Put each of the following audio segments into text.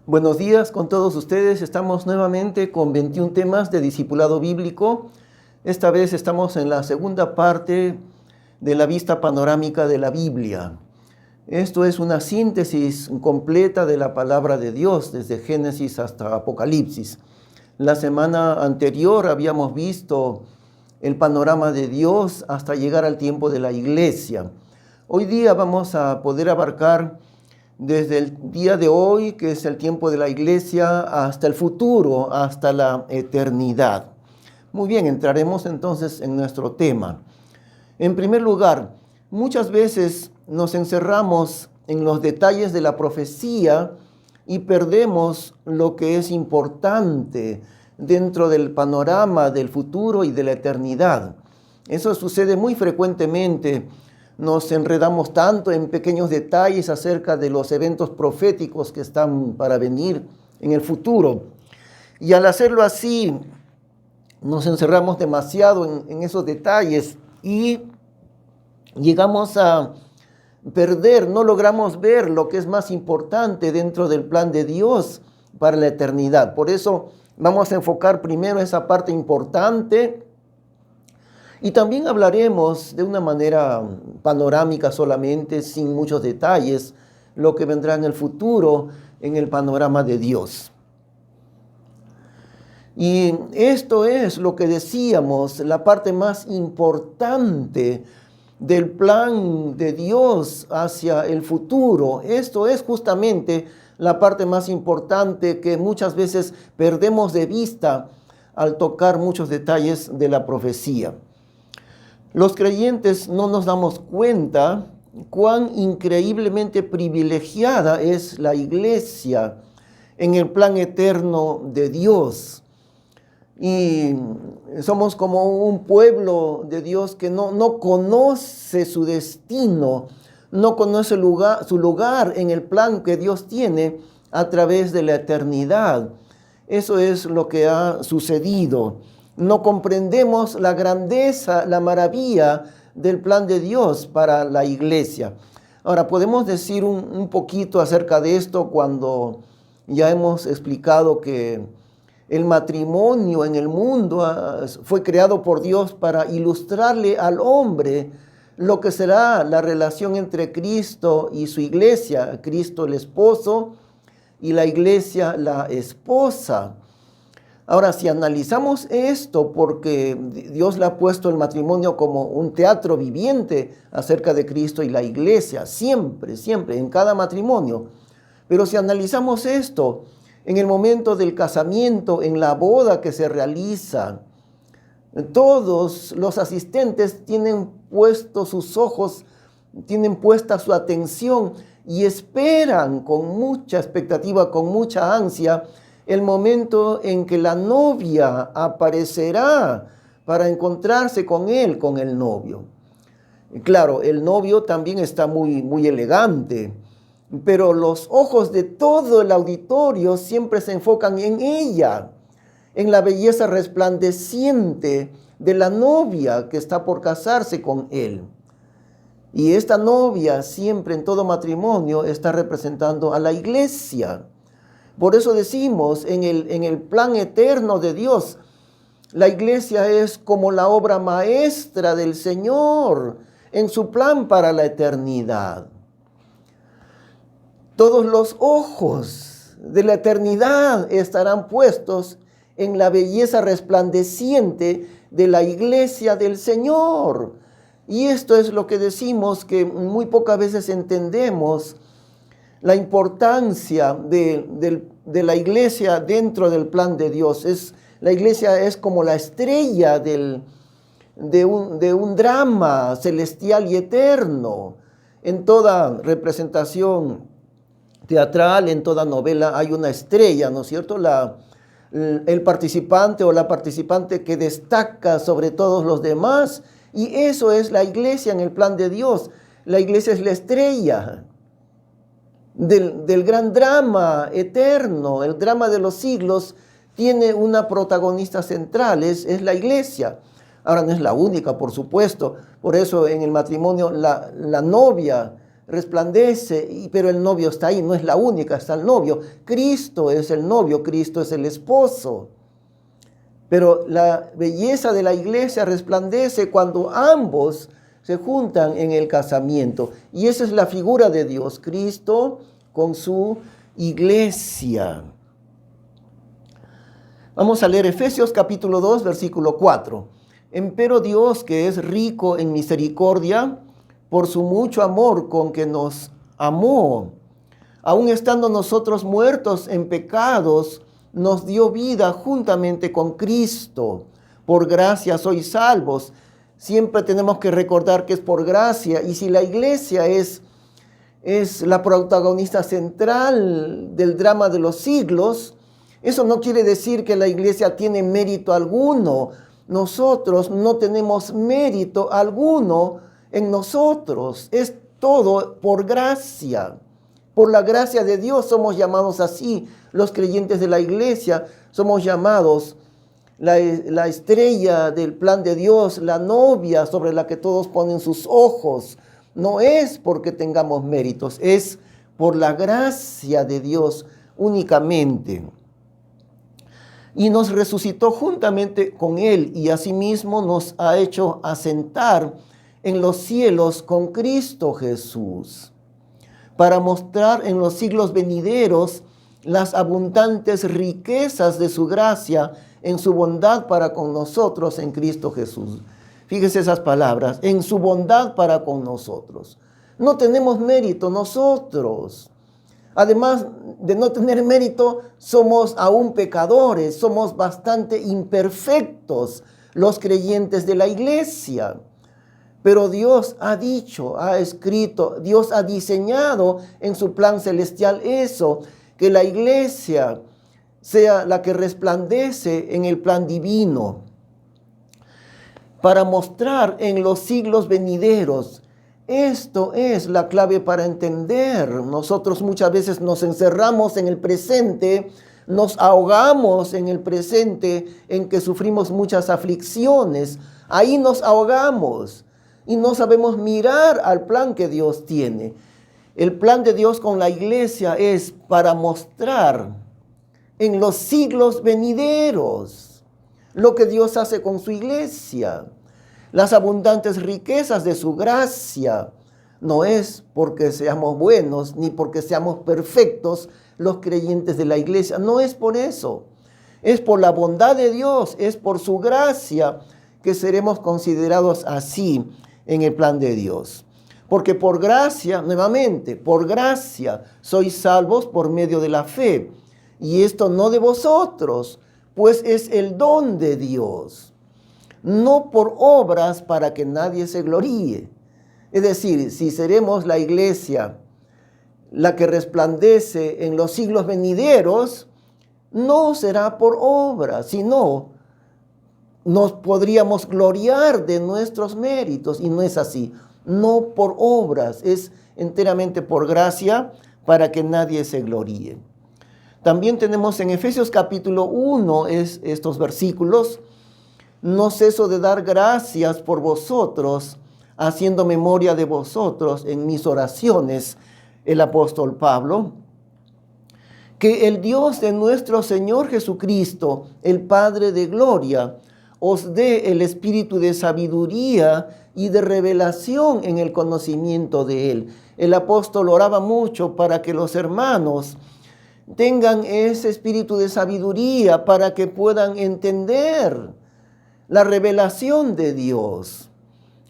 Buenos días con todos ustedes. Estamos nuevamente con 21 temas de discipulado bíblico. Esta vez estamos en la segunda parte de la vista panorámica de la Biblia. Esto es una síntesis completa de la palabra de Dios, desde Génesis hasta Apocalipsis. La semana anterior habíamos visto el panorama de Dios hasta llegar al tiempo de la iglesia. Hoy día vamos a poder abarcar desde el día de hoy, que es el tiempo de la iglesia, hasta el futuro, hasta la eternidad. Muy bien, entraremos entonces en nuestro tema. En primer lugar, muchas veces nos encerramos en los detalles de la profecía y perdemos lo que es importante dentro del panorama del futuro y de la eternidad. Eso sucede muy frecuentemente. Nos enredamos tanto en pequeños detalles acerca de los eventos proféticos que están para venir en el futuro. Y al hacerlo así, nos encerramos demasiado en esos detalles y llegamos a perder, no logramos ver lo que es más importante dentro del plan de Dios para la eternidad. Por eso vamos a enfocar primero esa parte importante. Y también hablaremos de una manera panorámica solamente, sin muchos detalles, lo que vendrá en el futuro en el panorama de Dios. Y esto es lo que decíamos, la parte más importante del plan de Dios hacia el futuro. Esto es justamente la parte más importante que muchas veces perdemos de vista al tocar muchos detalles de la profecía. Los creyentes no nos damos cuenta cuán increíblemente privilegiada es la iglesia en el plan eterno de Dios. Y somos como un pueblo de Dios que no conoce su destino, no conoce su lugar en el plan que Dios tiene a través de la eternidad. Eso es lo que ha sucedido. No comprendemos la grandeza, la maravilla del plan de Dios para la iglesia. Ahora, podemos decir un poquito acerca de esto cuando ya hemos explicado que el matrimonio en el mundo fue creado por Dios para ilustrarle al hombre lo que será la relación entre Cristo y su iglesia, Cristo el esposo y la iglesia la esposa. Ahora, si analizamos esto, porque Dios le ha puesto el matrimonio como un teatro viviente acerca de Cristo y la iglesia, siempre, en cada matrimonio. Pero si analizamos esto, en el momento del casamiento, en la boda que se realiza, todos los asistentes tienen puestos sus ojos, tienen puesta su atención y esperan con mucha expectativa, con mucha ansia, el momento en que la novia aparecerá para encontrarse con él, con el novio. Claro, el novio también está muy elegante, pero los ojos de todo el auditorio siempre se enfocan en ella, en la belleza resplandeciente de la novia que está por casarse con él. Y esta novia siempre en todo matrimonio está representando a la iglesia. Por eso decimos, en el plan eterno de Dios, la iglesia es como la obra maestra del Señor en su plan para la eternidad. Todos los ojos de la eternidad estarán puestos en la belleza resplandeciente de la iglesia del Señor. Y esto es lo que decimos que muy pocas veces entendemos, la importancia de la iglesia dentro del plan de Dios. La iglesia es como la estrella de un drama celestial y eterno. En toda representación teatral, en toda novela hay una estrella, ¿no es cierto? El participante o la participante que destaca sobre todos los demás. Y eso es la iglesia en el plan de Dios. La iglesia es la estrella del gran drama eterno, el drama de los siglos. Tiene una protagonista central, es la iglesia. Ahora no es la única, por supuesto. Por eso en el matrimonio la novia resplandece, pero el novio está ahí, no es la única, está el novio. Cristo es el novio, Cristo es el esposo. Pero la belleza de la iglesia resplandece cuando ambos se juntan en el casamiento. Y esa es la figura de Dios, Cristo con su iglesia. Vamos a leer Efesios capítulo 2, versículo 4. Empero Dios, que es rico en misericordia, por su mucho amor con que nos amó, aun estando nosotros muertos en pecados, nos dio vida juntamente con Cristo. Por gracia sois salvos. Siempre tenemos que recordar que es por gracia. Y si la iglesia es la protagonista central del drama de los siglos, eso no quiere decir que la iglesia tiene mérito alguno. Nosotros no tenemos mérito alguno en nosotros. Es todo por gracia. Por la gracia de Dios somos llamados así. Los creyentes de la iglesia somos llamados la estrella del plan de Dios, la novia sobre la que todos ponen sus ojos. No es porque tengamos méritos, es por la gracia de Dios únicamente. Y nos resucitó juntamente con Él y asimismo nos ha hecho asentar en los cielos con Cristo Jesús, para mostrar en los siglos venideros las abundantes riquezas de su gracia en su bondad para con nosotros en Cristo Jesús. Fíjese esas palabras, en su bondad para con nosotros. No tenemos mérito nosotros. Además de no tener mérito, somos aún pecadores, somos bastante imperfectos los creyentes de la iglesia. Pero Dios ha dicho, ha escrito, Dios ha diseñado en su plan celestial eso, que la iglesia sea la que resplandece en el plan divino, para mostrar en los siglos venideros. Esto es la clave para entender. Nosotros muchas veces nos encerramos en el presente, nos ahogamos en el presente, en que sufrimos muchas aflicciones. Ahí nos ahogamos y no sabemos mirar al plan que Dios tiene. El plan de Dios con la iglesia es para mostrar en los siglos venideros lo que Dios hace con su iglesia. Las abundantes riquezas de su gracia. No es porque seamos buenos ni porque seamos perfectos los creyentes de la iglesia. No es por eso. Es por la bondad de Dios, es por su gracia que seremos considerados así en el plan de Dios. Porque por gracia, nuevamente, por gracia sois salvos por medio de la fe. Y esto no de vosotros, pues es el don de Dios. No por obras para que nadie se gloríe. Es decir, si seremos la iglesia la que resplandece en los siglos venideros, no será por obras, sino nos podríamos gloriar de nuestros méritos. Y no es así. No por obras, es enteramente por gracia para que nadie se gloríe. También tenemos en Efesios capítulo 1 estos versículos. No ceso de dar gracias por vosotros, haciendo memoria de vosotros en mis oraciones, el apóstol Pablo. Que el Dios de nuestro Señor Jesucristo, el Padre de gloria, os dé el espíritu de sabiduría y de revelación en el conocimiento de Él. El apóstol oraba mucho para que los hermanos tengan ese espíritu de sabiduría, para que puedan entender la revelación de Dios,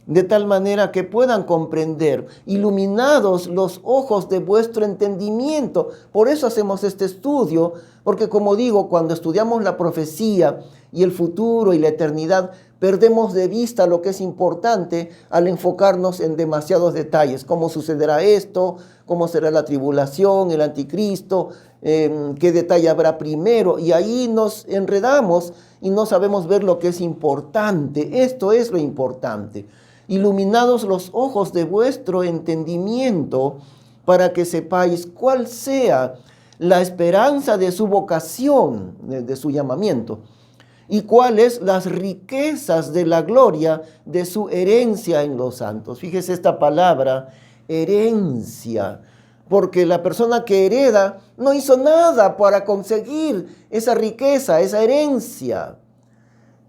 de tal manera que puedan comprender, iluminados los ojos de vuestro entendimiento. Por eso hacemos este estudio, porque como digo, cuando estudiamos la profecía y el futuro y la eternidad, perdemos de vista lo que es importante al enfocarnos en demasiados detalles. ¿Cómo sucederá esto? ¿Cómo será la tribulación, el anticristo? ¿Qué detalle habrá primero? Y ahí nos enredamos y no sabemos ver lo que es importante. Esto es lo importante. Iluminados los ojos de vuestro entendimiento, para que sepáis cuál sea la esperanza de su vocación, de su llamamiento, y cuáles las riquezas de la gloria de su herencia en los santos. Fíjese esta palabra, herencia, porque la persona que hereda no hizo nada para conseguir esa riqueza, esa herencia.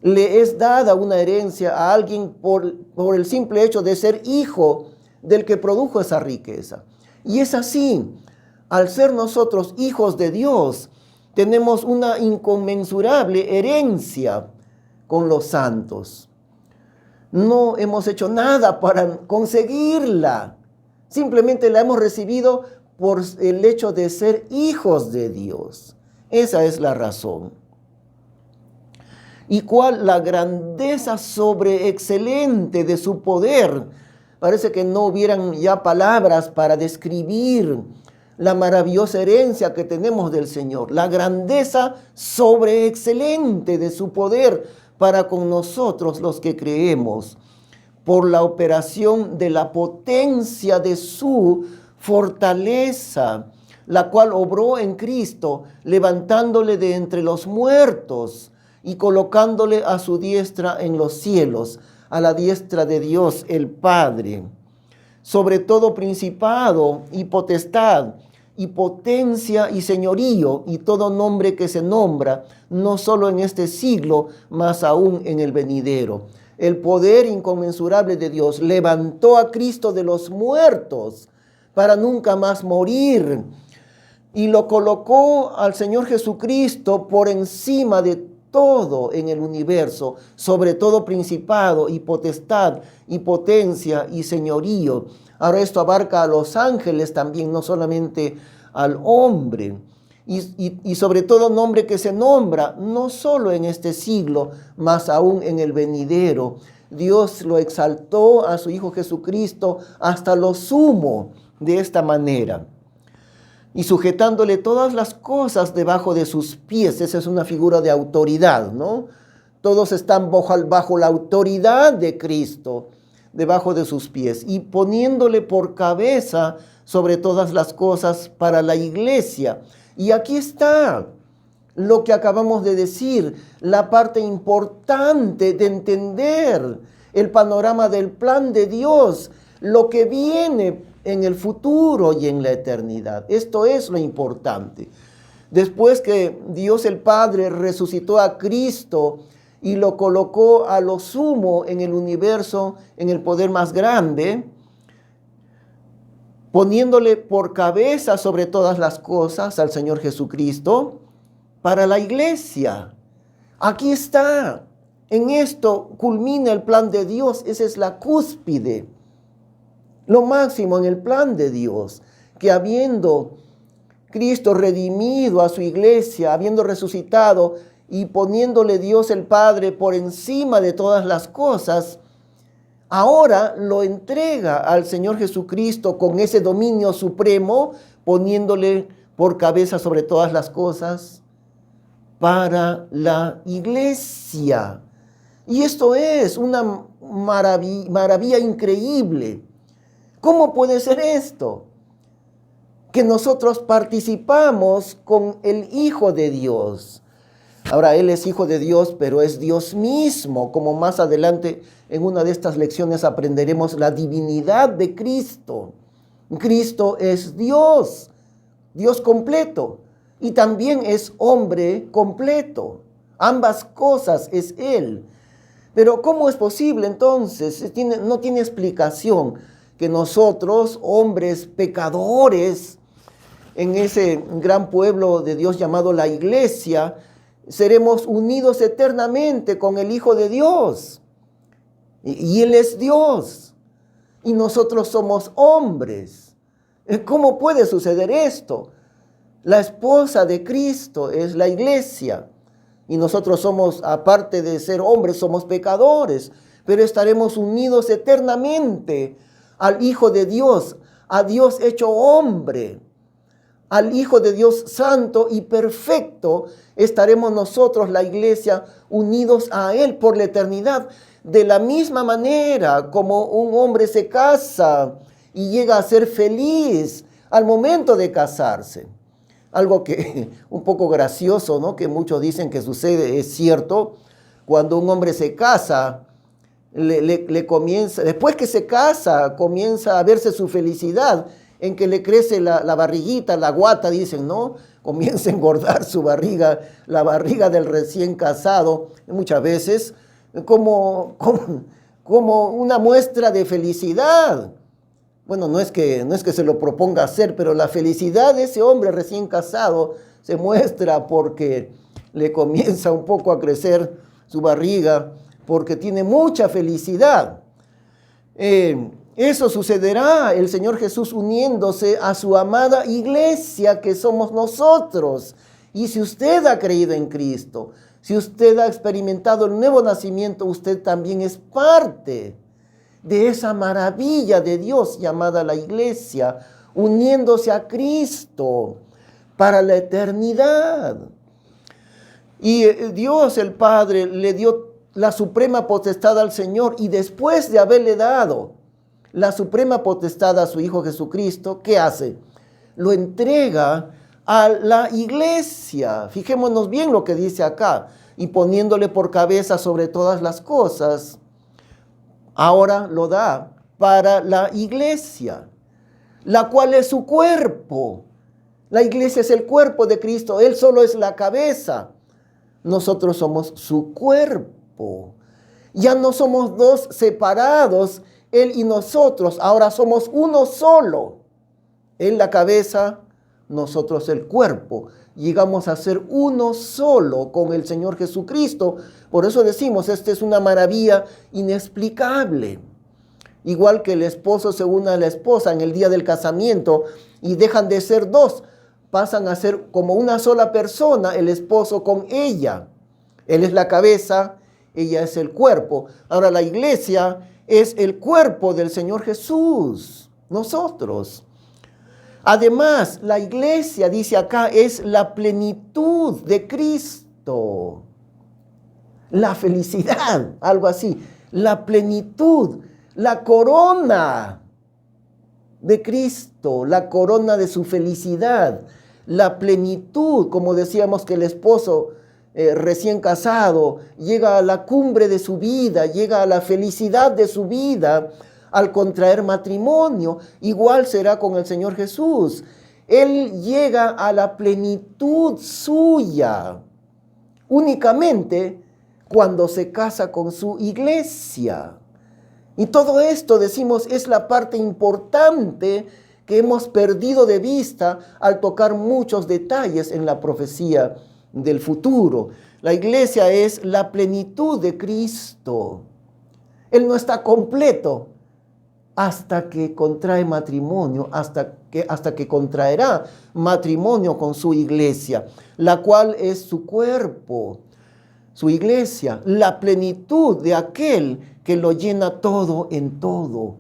Le es dada una herencia a alguien por el simple hecho de ser hijo del que produjo esa riqueza. Y es así, al ser nosotros hijos de Dios, tenemos una inconmensurable herencia con los santos. No hemos hecho nada para conseguirla. Simplemente la hemos recibido por el hecho de ser hijos de Dios. Esa es la razón. ¿Y cuál la grandeza sobreexcelente de su poder? Parece que no hubieran ya palabras para describir la maravillosa herencia que tenemos del Señor. La grandeza sobreexcelente de su poder para con nosotros los que creemos, por la operación de la potencia de su fortaleza, la cual obró en Cristo, levantándole de entre los muertos y colocándole a su diestra en los cielos, a la diestra de Dios el Padre, sobre todo principado y potestad, y potencia y señorío, y todo nombre que se nombra, no solo en este siglo, mas aún en el venidero. El poder inconmensurable de Dios levantó a Cristo de los muertos para nunca más morir, y lo colocó al Señor Jesucristo por encima de todo en el universo, sobre todo principado y potestad y potencia y señorío. Ahora esto abarca a los ángeles también, no solamente al hombre. Y sobre todo nombre que se nombra, no solo en este siglo, mas aún en el venidero. Dios lo exaltó a su Hijo Jesucristo hasta lo sumo de esta manera. Y sujetándole todas las cosas debajo de sus pies. Esa es una figura de autoridad, ¿no? Todos están bajo la autoridad de Cristo, debajo de sus pies. Y poniéndole por cabeza sobre todas las cosas para la iglesia. Y aquí está lo que acabamos de decir, la parte importante de entender el panorama del plan de Dios, lo que viene en el futuro y en la eternidad. Esto es lo importante. Después que Dios el Padre resucitó a Cristo y lo colocó a lo sumo en el universo, en el poder más grande, poniéndole por cabeza sobre todas las cosas al Señor Jesucristo, para la iglesia. Aquí está. En esto culmina el plan de Dios. Esa es la cúspide. Lo máximo en el plan de Dios, que habiendo Cristo redimido a su iglesia, habiendo resucitado y poniéndole Dios el Padre por encima de todas las cosas, ahora lo entrega al Señor Jesucristo con ese dominio supremo, poniéndole por cabeza sobre todas las cosas para la iglesia. Y esto es una maravilla increíble. ¿Cómo puede ser esto? Que nosotros participamos con el Hijo de Dios. Ahora, Él es Hijo de Dios, pero es Dios mismo, como más adelante en una de estas lecciones aprenderemos la divinidad de Cristo. Cristo es Dios, Dios completo, y también es hombre completo. Ambas cosas es Él. Pero ¿cómo es posible entonces? No tiene explicación que nosotros, hombres pecadores, en ese gran pueblo de Dios llamado la iglesia, seremos unidos eternamente con el Hijo de Dios. Y Él es Dios. Y nosotros somos hombres. ¿Cómo puede suceder esto? La esposa de Cristo es la iglesia. Y nosotros somos, aparte de ser hombres, somos pecadores. Pero estaremos unidos eternamente al Hijo de Dios, a Dios hecho hombre, al Hijo de Dios santo y perfecto, estaremos nosotros, la iglesia, unidos a Él por la eternidad. De la misma manera como un hombre se casa y llega a ser feliz al momento de casarse. Algo que un poco gracioso, ¿no? Que muchos dicen que sucede, es cierto, cuando un hombre se casa, le comienza, después que se casa, comienza a verse su felicidad en que le crece la barriguita, la guata, dicen, ¿no? Comienza a engordar su barriga, la barriga del recién casado, muchas veces como una muestra de felicidad. Bueno, no es que se lo proponga hacer, pero la felicidad de ese hombre recién casado se muestra porque le comienza un poco a crecer su barriga, porque tiene mucha felicidad. Eso sucederá, el Señor Jesús uniéndose a su amada iglesia que somos nosotros. Y si usted ha creído en Cristo, si usted ha experimentado el nuevo nacimiento, usted también es parte de esa maravilla de Dios llamada la iglesia, uniéndose a Cristo para la eternidad. Y Dios el Padre le dio la suprema potestad al Señor, y después de haberle dado la suprema potestad a su Hijo Jesucristo, ¿qué hace? Lo entrega a la iglesia. Fijémonos bien lo que dice acá. Y poniéndole por cabeza sobre todas las cosas, ahora lo da para la iglesia, la cual es su cuerpo. La iglesia es el cuerpo de Cristo. Él solo es la cabeza. Nosotros somos su cuerpo. Ya no somos dos separados, Él y nosotros. Ahora somos uno solo. Él la cabeza, nosotros el cuerpo. Llegamos a ser uno solo con el Señor Jesucristo. Por eso decimos, esta es una maravilla inexplicable. Igual que el esposo se une a la esposa en el día del casamiento y dejan de ser dos, pasan a ser como una sola persona, el esposo con ella. Él es la cabeza, ella es el cuerpo. Ahora la iglesia es el cuerpo del Señor Jesús, nosotros. Además, la iglesia, dice acá, es la plenitud de Cristo. La felicidad, algo así. La plenitud, la corona de Cristo, la corona de su felicidad. La plenitud, como decíamos que el esposo recién casado llega a la cumbre de su vida, llega a la felicidad de su vida al contraer matrimonio. Igual será con el Señor Jesús. Él llega a la plenitud suya únicamente cuando se casa con su iglesia. Y todo esto, decimos, es la parte importante que hemos perdido de vista al tocar muchos detalles en la profecía del futuro. La iglesia es la plenitud de Cristo. Él no está completo hasta que contrae matrimonio, hasta que contraerá matrimonio con su iglesia, la cual es su cuerpo, su iglesia, la plenitud de aquel que lo llena todo en todo.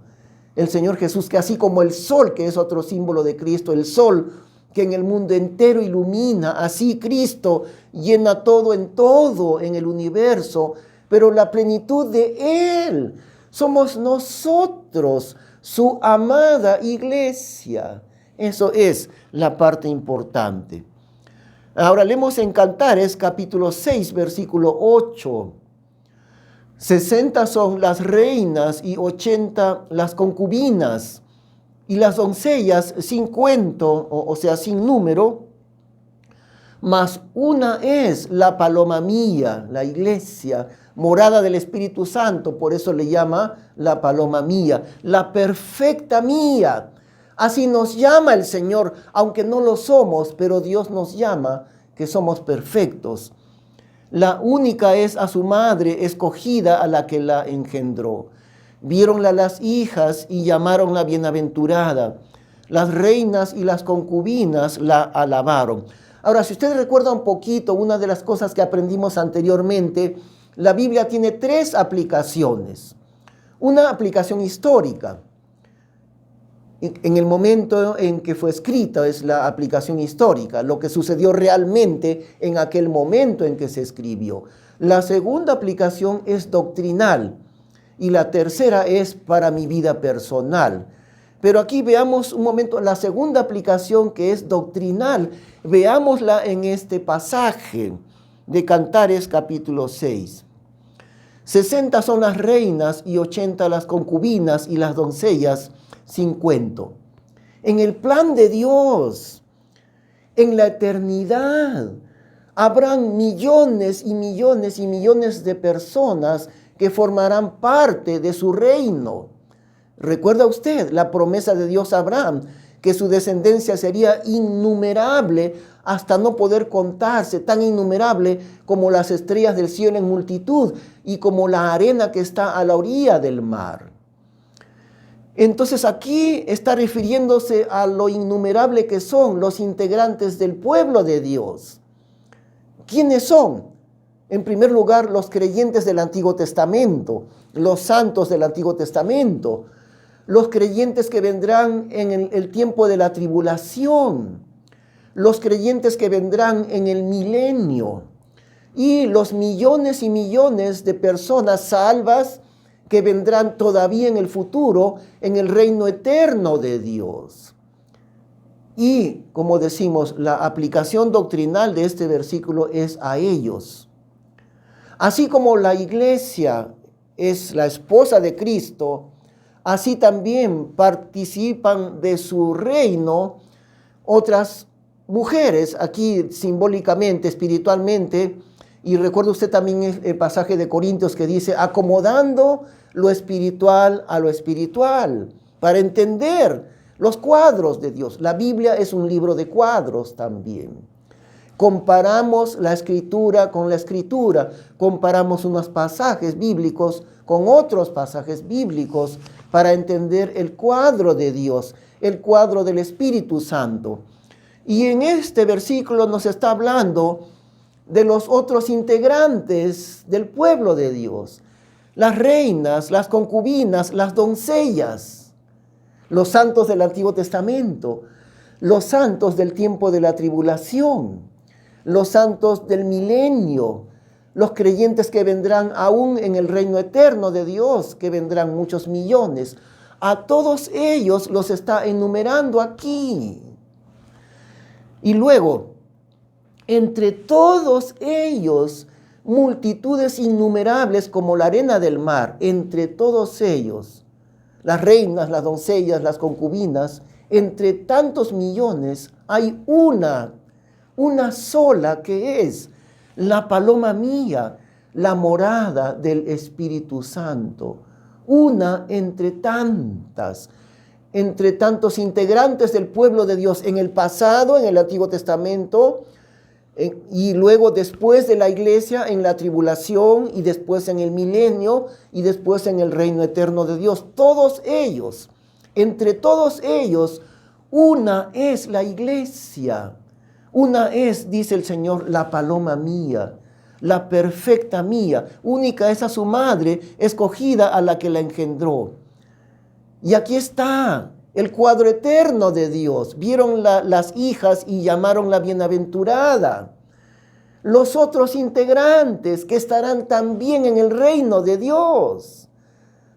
El Señor Jesús, que así como el sol, que es otro símbolo de Cristo, el sol que en el mundo entero ilumina, así Cristo llena todo en el universo, pero la plenitud de Él somos nosotros, su amada iglesia. Eso es la parte importante. Ahora leemos en Cantares capítulo 6, versículo 8. 60 son las reinas y 80 las concubinas, y las doncellas sin cuento, o sea, sin número, mas una es la paloma mía, la iglesia, morada del Espíritu Santo, por eso le llama la paloma mía, la perfecta mía. Así nos llama el Señor, aunque no lo somos, pero Dios nos llama que somos perfectos. La única es a su madre escogida, a la que la engendró. Viéronla las hijas y llamaronla bienaventurada. Las reinas y las concubinas la alabaron. Ahora, si usted recuerda un poquito, una de las cosas que aprendimos anteriormente, la Biblia tiene 3 aplicaciones. Una aplicación histórica. En el momento en que fue escrita es la aplicación histórica, lo que sucedió realmente en aquel momento en que se escribió. La segunda aplicación es doctrinal y la tercera es para mi vida personal. Pero aquí veamos un momento la segunda aplicación, que es doctrinal. Veámosla en este pasaje de Cantares capítulo 6. 60 son las reinas y 80 las concubinas y las doncellas sin cuento. En el plan de Dios, en la eternidad, habrán millones y millones y millones de personas que formarán parte de su reino. ¿Recuerda usted la promesa de Dios a Abraham? Que su descendencia sería innumerable hasta no poder contarse, tan innumerable como las estrellas del cielo en multitud y como la arena que está a la orilla del mar. Entonces aquí está refiriéndose a lo innumerable que son los integrantes del pueblo de Dios. ¿Quiénes son? En primer lugar, los creyentes del Antiguo Testamento, los santos del Antiguo Testamento, los creyentes que vendrán en el tiempo de la tribulación, los creyentes que vendrán en el milenio y los millones y millones de personas salvas que vendrán todavía en el futuro en el reino eterno de Dios. Y, como decimos, la aplicación doctrinal de este versículo es a ellos. Así como la iglesia es la esposa de Cristo, así también participan de su reino otras mujeres, aquí simbólicamente, espiritualmente. Y recuerda usted también el pasaje de Corintios que dice, acomodando lo espiritual a lo espiritual, para entender los cuadros de Dios. La Biblia es un libro de cuadros también. Comparamos la escritura con la escritura, comparamos unos pasajes bíblicos con otros pasajes bíblicos para entender el cuadro de Dios, el cuadro del Espíritu Santo. Y en este versículo nos está hablando de los otros integrantes del pueblo de Dios, las reinas, las concubinas, las doncellas, los santos del Antiguo Testamento, los santos del tiempo de la tribulación, los santos del milenio, los creyentes que vendrán aún en el reino eterno de Dios, que vendrán muchos millones. A todos ellos los está enumerando aquí. Y luego, entre todos ellos, multitudes innumerables como la arena del mar, entre todos ellos, las reinas, las doncellas, las concubinas, entre tantos millones hay una sola que es la paloma mía, la morada del Espíritu Santo. Una entre tantas, entre tantos integrantes del pueblo de Dios en el pasado, en el Antiguo Testamento, y luego después de la iglesia en la tribulación, y después en el milenio, y después en el reino eterno de Dios. Todos ellos, entre todos ellos, una es la iglesia. Una es, dice el Señor, la paloma mía, la perfecta mía. Única es a su madre, escogida a la que la engendró. Y aquí está el cuadro eterno de Dios. Vieron las hijas y llamaron la bienaventurada. Los otros integrantes que estarán también en el reino de Dios.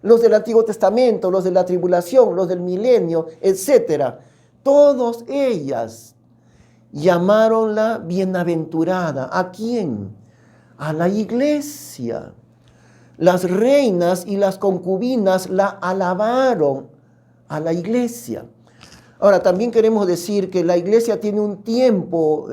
Los del Antiguo Testamento, los de la tribulación, los del milenio, etc. Todas ellas llamaronla bienaventurada. ¿A quién? A la iglesia. Las reinas y las concubinas la alabaron a la iglesia. Ahora, también queremos decir que la iglesia tiene un tiempo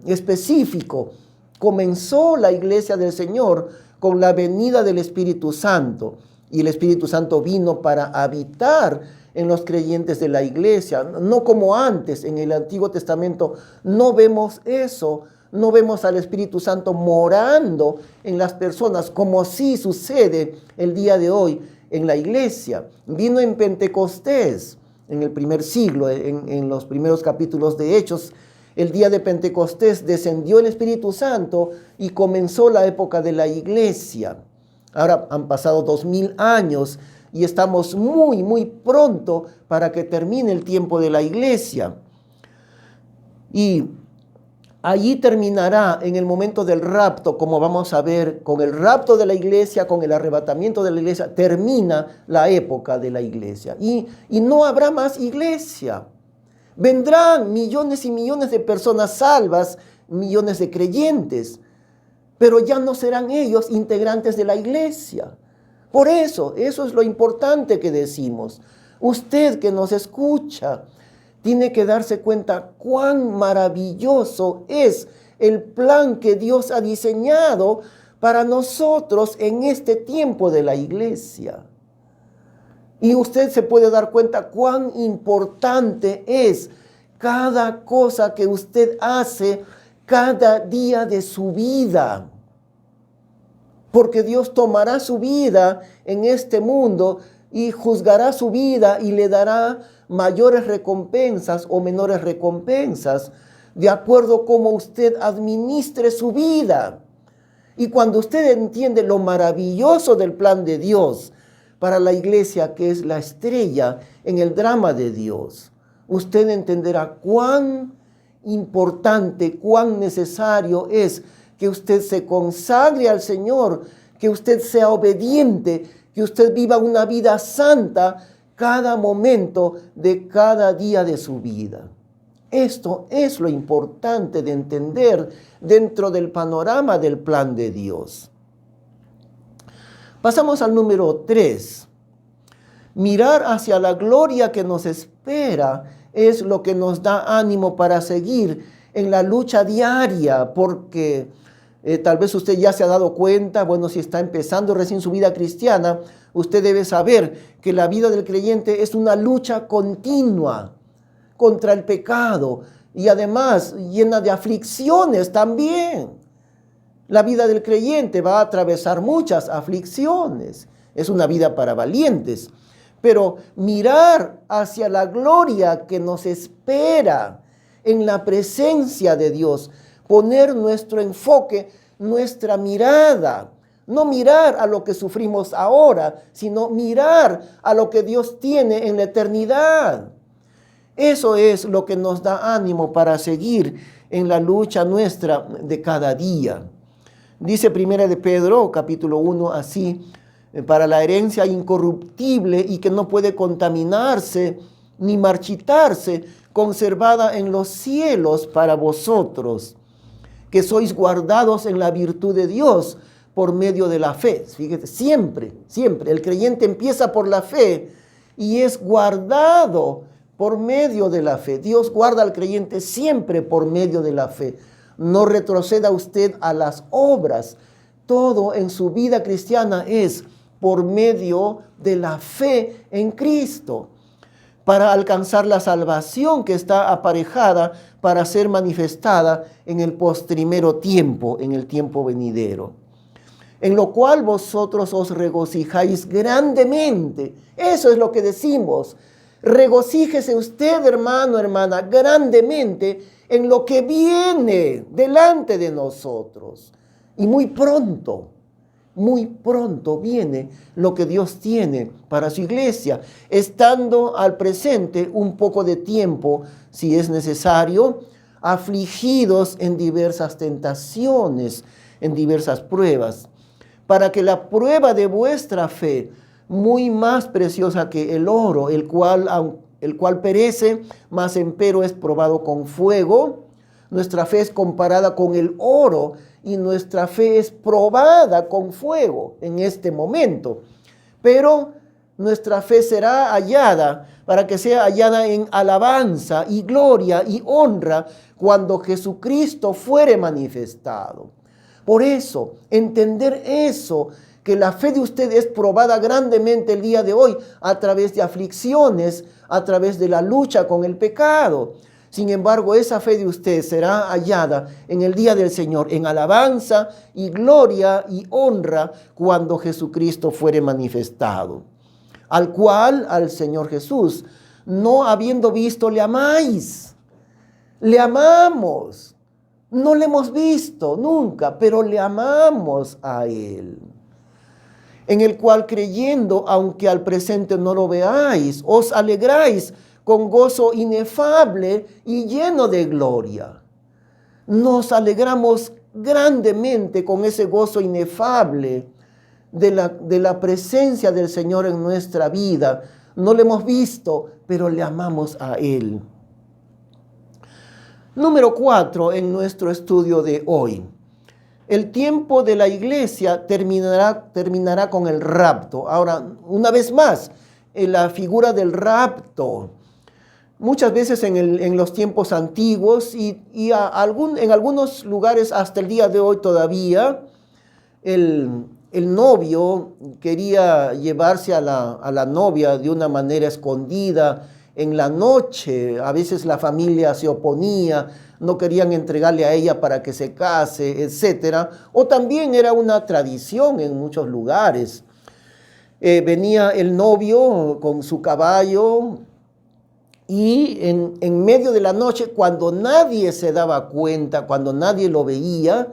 específico. Comenzó la iglesia del Señor con la venida del Espíritu Santo. Y el Espíritu Santo vino para habitar en los creyentes de la iglesia. No como antes, en el Antiguo Testamento no vemos eso. No vemos al Espíritu Santo morando en las personas como sí sucede el día de hoy en la iglesia. Vino en Pentecostés, en el primer siglo, en los primeros capítulos de Hechos. El día de Pentecostés descendió el Espíritu Santo y comenzó la época de la iglesia. Ahora han pasado 2000 años y estamos muy pronto para que termine el tiempo de la iglesia. Y allí terminará en el momento del rapto, como vamos a ver, con el rapto de la iglesia, con el arrebatamiento de la iglesia, termina la época de la iglesia. Y no habrá más iglesia. Vendrán millones y millones de personas salvas, millones de creyentes, pero ya no serán ellos integrantes de la iglesia. Por eso es lo importante que decimos. Usted que nos escucha tiene que darse cuenta cuán maravilloso es el plan que Dios ha diseñado para nosotros en este tiempo de la iglesia. Y usted se puede dar cuenta cuán importante es cada cosa que usted hace cada día de su vida. Porque Dios tomará su vida en este mundo y juzgará su vida y le dará mayores recompensas o menores recompensas de acuerdo a cómo usted administre su vida. Y cuando usted entiende lo maravilloso del plan de Dios para la iglesia, que es la estrella en el drama de Dios, usted entenderá cuán importante, cuán necesario es que usted se consagre al Señor, que usted sea obediente, que usted viva una vida santa cada momento de cada día de su vida. Esto es lo importante de entender dentro del panorama del plan de Dios. Pasamos al número 3. Mirar hacia la gloria que nos espera es lo que nos da ánimo para seguir en la lucha diaria, porque tal vez usted ya se ha dado cuenta, bueno, si está empezando recién su vida cristiana, usted debe saber que la vida del creyente es una lucha continua contra el pecado y además llena de aflicciones también. La vida del creyente va a atravesar muchas aflicciones. Es una vida para valientes. Pero mirar hacia la gloria que nos espera en la presencia de Dios, poner nuestro enfoque, nuestra mirada, no mirar a lo que sufrimos ahora, sino mirar a lo que Dios tiene en la eternidad. Eso es lo que nos da ánimo para seguir en la lucha nuestra de cada día. Dice 1 de Pedro, capítulo 1, así: para la herencia incorruptible y que no puede contaminarse ni marchitarse, conservada en los cielos para vosotros, que sois guardados en la virtud de Dios por medio de la fe. Fíjate, siempre, el creyente empieza por la fe y es guardado por medio de la fe. Dios guarda al creyente siempre por medio de la fe. No retroceda usted a las obras. Todo en su vida cristiana es por medio de la fe en Cristo, para alcanzar la salvación que está aparejada para ser manifestada en el postrimero tiempo, en el tiempo venidero. En lo cual vosotros os regocijáis grandemente. Eso es lo que decimos. Regocíjese usted, hermano, hermana, grandemente en lo que viene delante de nosotros. Y muy pronto viene lo que Dios tiene para su iglesia, estando al presente un poco de tiempo, si es necesario, afligidos en diversas tentaciones, en diversas pruebas, para que la prueba de vuestra fe, muy más preciosa que el oro, el cual perece, mas empero es probado con fuego. Nuestra fe es comparada con el oro y nuestra fe es probada con fuego en este momento. Pero nuestra fe será hallada para que sea hallada en alabanza y gloria y honra cuando Jesucristo fuere manifestado. Por eso, entender eso, que la fe de usted es probada grandemente el día de hoy a través de aflicciones, a través de la lucha con el pecado. Sin embargo, esa fe de usted será hallada en el día del Señor, en alabanza y gloria y honra cuando Jesucristo fuere manifestado. Al cual, al Señor Jesús, no habiendo visto, le amáis. Le amamos. No le hemos visto nunca, pero le amamos a Él. En el cual creyendo, aunque al presente no lo veáis, os alegráis con gozo inefable y lleno de gloria. Nos alegramos grandemente con ese gozo inefable de la presencia del Señor en nuestra vida. No le hemos visto, pero le amamos a Él. Número 4 en nuestro estudio de hoy. El tiempo de la iglesia terminará con el rapto. Ahora, una vez más, la figura del rapto. Muchas veces en los tiempos antiguos en algunos lugares hasta el día de hoy todavía, el novio quería llevarse a la novia de una manera escondida en la noche. A veces la familia se oponía, no querían entregarle a ella para que se case, etc. O también era una tradición en muchos lugares. Venía el novio con su caballo y en medio de la noche, cuando nadie se daba cuenta, cuando nadie lo veía,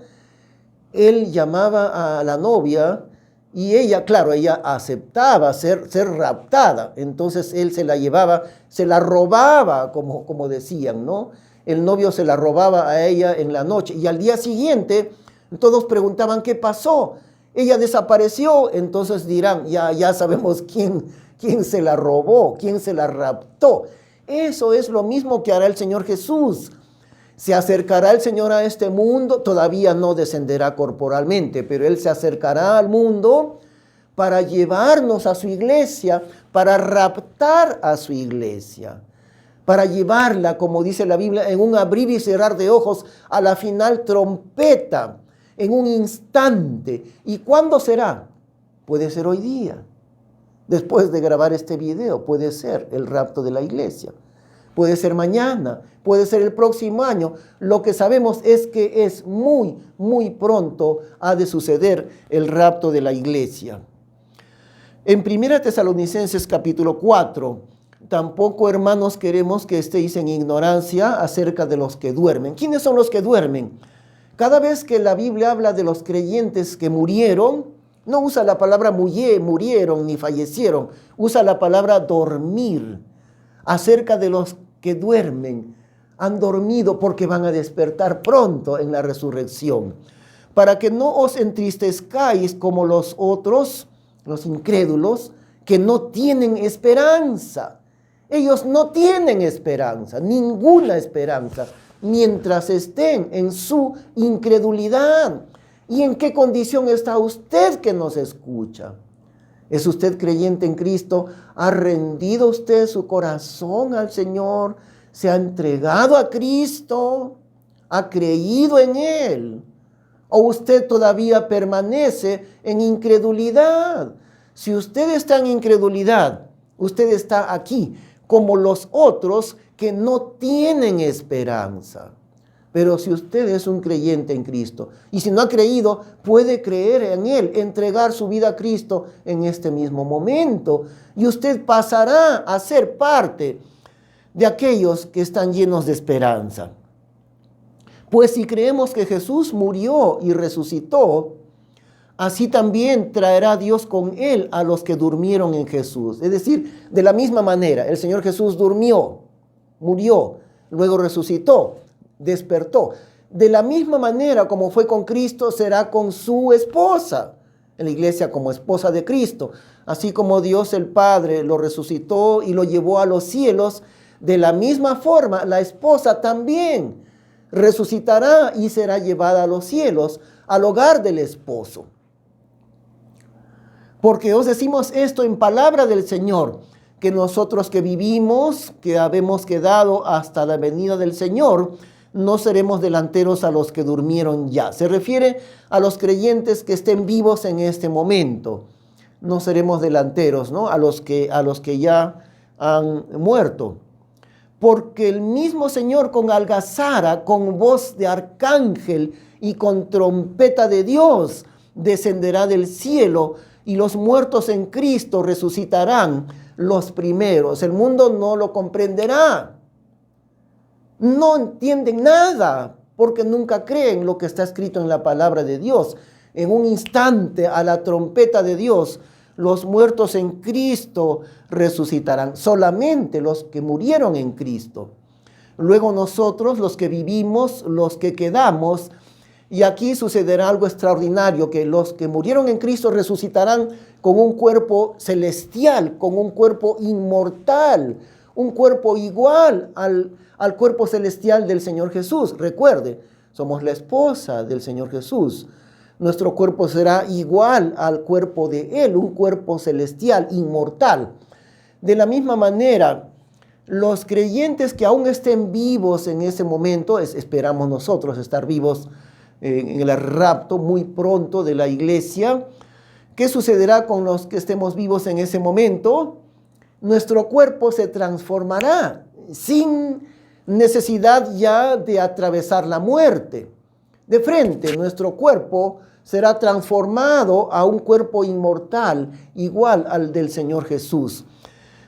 él llamaba a la novia y ella, claro, ella aceptaba ser raptada. Entonces él se la llevaba, se la robaba, como decían, ¿no? El novio se la robaba a ella en la noche y al día siguiente todos preguntaban qué pasó. Ella desapareció, entonces dirán, ya sabemos quién se la robó, quién se la raptó. Eso es lo mismo que hará el Señor Jesús. Se acercará el Señor a este mundo, todavía no descenderá corporalmente, pero Él se acercará al mundo para llevarnos a su iglesia, para raptar a su iglesia, para llevarla, como dice la Biblia, en un abrir y cerrar de ojos, a la final trompeta, en un instante. ¿Y cuándo será? Puede ser hoy día. Después de grabar este video, puede ser el rapto de la iglesia. Puede ser mañana, puede ser el próximo año. Lo que sabemos es que es muy, muy pronto ha de suceder el rapto de la iglesia. En 1 Tesalonicenses capítulo 4, tampoco, hermanos, queremos que estéis en ignorancia acerca de los que duermen. ¿Quiénes son los que duermen? Cada vez que la Biblia habla de los creyentes que murieron, no usa la palabra murieron ni fallecieron, usa la palabra dormir. Acerca de los que duermen, han dormido porque van a despertar pronto en la resurrección. Para que no os entristezcáis como los otros, los incrédulos, que no tienen esperanza. Ellos no tienen esperanza, ninguna esperanza, mientras estén en su incredulidad. ¿Y en qué condición está usted que nos escucha? ¿Es usted creyente en Cristo? ¿Ha rendido usted su corazón al Señor? ¿Se ha entregado a Cristo? ¿Ha creído en Él? ¿O usted todavía permanece en incredulidad? Si usted está en incredulidad, usted está aquí como los otros que no tienen esperanza. Pero si usted es un creyente en Cristo y si no ha creído, puede creer en Él, entregar su vida a Cristo en este mismo momento. Y usted pasará a ser parte de aquellos que están llenos de esperanza. Pues si creemos que Jesús murió y resucitó, así también traerá Dios con Él a los que durmieron en Jesús. Es decir, de la misma manera, el Señor Jesús durmió, murió, luego resucitó, despertó. De la misma manera como fue con Cristo, será con su esposa, en la iglesia como esposa de Cristo. Así como Dios el Padre lo resucitó y lo llevó a los cielos, de la misma forma la esposa también resucitará y será llevada a los cielos, al hogar del esposo. Porque os decimos esto en palabra del Señor, que nosotros que vivimos, que habemos quedado hasta la venida del Señor, no seremos delanteros a los que durmieron ya. Se refiere a los creyentes que estén vivos en este momento. No seremos delanteros, ¿no? A los que ya han muerto. Porque el mismo Señor con algazara, con voz de arcángel y con trompeta de Dios descenderá del cielo y los muertos en Cristo resucitarán los primeros. El mundo no lo comprenderá. No entienden nada porque nunca creen lo que está escrito en la palabra de Dios. En un instante, a la trompeta de Dios, los muertos en Cristo resucitarán. Solamente los que murieron en Cristo. Luego nosotros, los que vivimos, los que quedamos, y aquí sucederá algo extraordinario, que los que murieron en Cristo resucitarán con un cuerpo celestial, con un cuerpo inmortal, un cuerpo igual al cuerpo celestial del Señor Jesús. Recuerde, somos la esposa del Señor Jesús. Nuestro cuerpo será igual al cuerpo de Él, un cuerpo celestial, inmortal. De la misma manera, los creyentes que aún estén vivos en ese momento, esperamos nosotros estar vivos en el rapto muy pronto de la iglesia. ¿Qué sucederá con los que estemos vivos en ese momento? Nuestro cuerpo se transformará sin necesidad ya de atravesar la muerte. De frente, nuestro cuerpo será transformado a un cuerpo inmortal, igual al del Señor Jesús.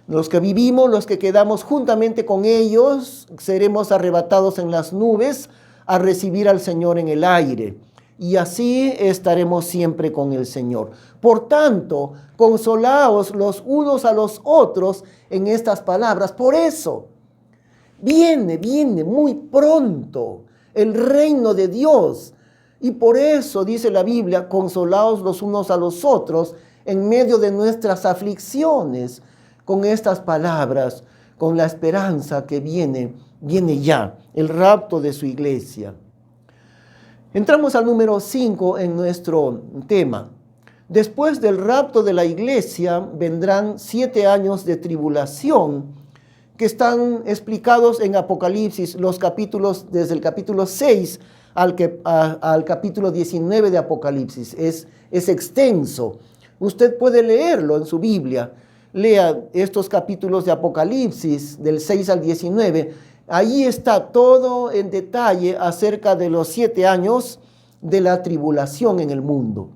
Los que vivimos, los que quedamos juntamente con ellos, seremos arrebatados en las nubes a recibir al Señor en el aire. Y así estaremos siempre con el Señor. Por tanto, consolaos los unos a los otros en estas palabras. Por eso, viene muy pronto el reino de Dios. Y por eso dice la Biblia, consolaos los unos a los otros en medio de nuestras aflicciones, con estas palabras, con la esperanza que viene ya, el rapto de su iglesia. Entramos al número 5 en nuestro tema. Después del rapto de la iglesia vendrán 7 años de tribulación que están explicados en Apocalipsis, los capítulos, desde el capítulo 6 al capítulo 19 de Apocalipsis. Es extenso. Usted puede leerlo en su Biblia. Lea estos capítulos de Apocalipsis, del 6 al 19. Allí está todo en detalle acerca de los 7 años de la tribulación en el mundo.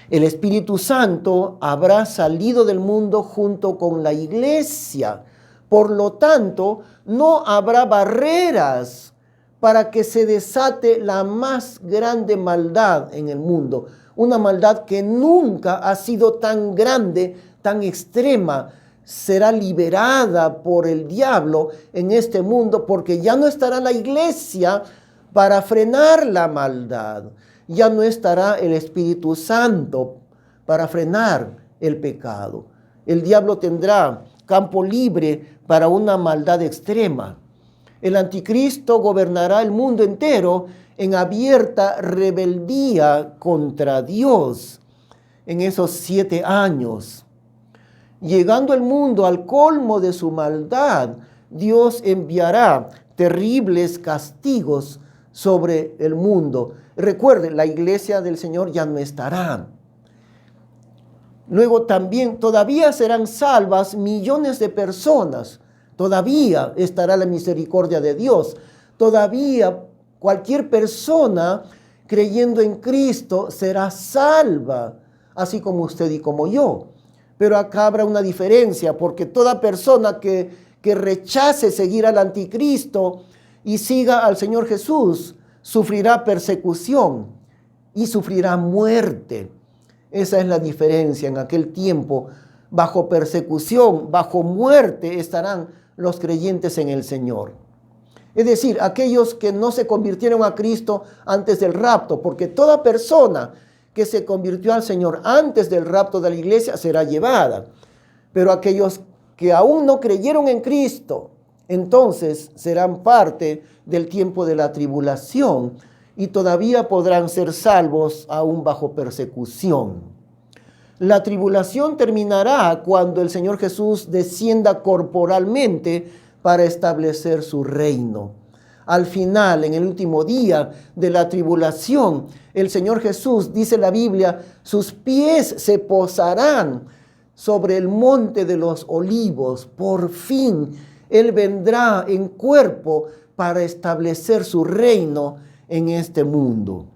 El Espíritu Santo habrá salido del mundo junto con la iglesia. Por lo tanto, no habrá barreras para que se desate la más grande maldad en el mundo. Una maldad que nunca ha sido tan grande, tan extrema. Será liberada por el diablo en este mundo, porque ya no estará la iglesia para frenar la maldad. Ya no estará el Espíritu Santo para frenar el pecado. El diablo tendrá campo libre para una maldad extrema. El anticristo gobernará el mundo entero en abierta rebeldía contra Dios en esos 7 años. Llegando el mundo al colmo de su maldad, Dios enviará terribles castigos sobre el mundo. Recuerden, la iglesia del Señor ya no estará. Luego también todavía serán salvas millones de personas. Todavía estará la misericordia de Dios. Todavía cualquier persona creyendo en Cristo será salva, así como usted y como yo. Pero acá habrá una diferencia, porque toda persona que rechace seguir al anticristo y siga al Señor Jesús, sufrirá persecución y sufrirá muerte. Esa es la diferencia. En aquel tiempo, bajo persecución, bajo muerte, estarán los creyentes en el Señor. Es decir, aquellos que no se convirtieron a Cristo antes del rapto, porque toda persona que se convirtió al Señor antes del rapto de la iglesia será llevada. Pero aquellos que aún no creyeron en Cristo, entonces serán parte del tiempo de la tribulación y todavía podrán ser salvos aún bajo persecución. La tribulación terminará cuando el Señor Jesús descienda corporalmente para establecer su reino. Al final, en el último día de la tribulación, el Señor Jesús, dice la Biblia, sus pies se posarán sobre el monte de los olivos. Por fin, Él vendrá en cuerpo para establecer su reino en este mundo.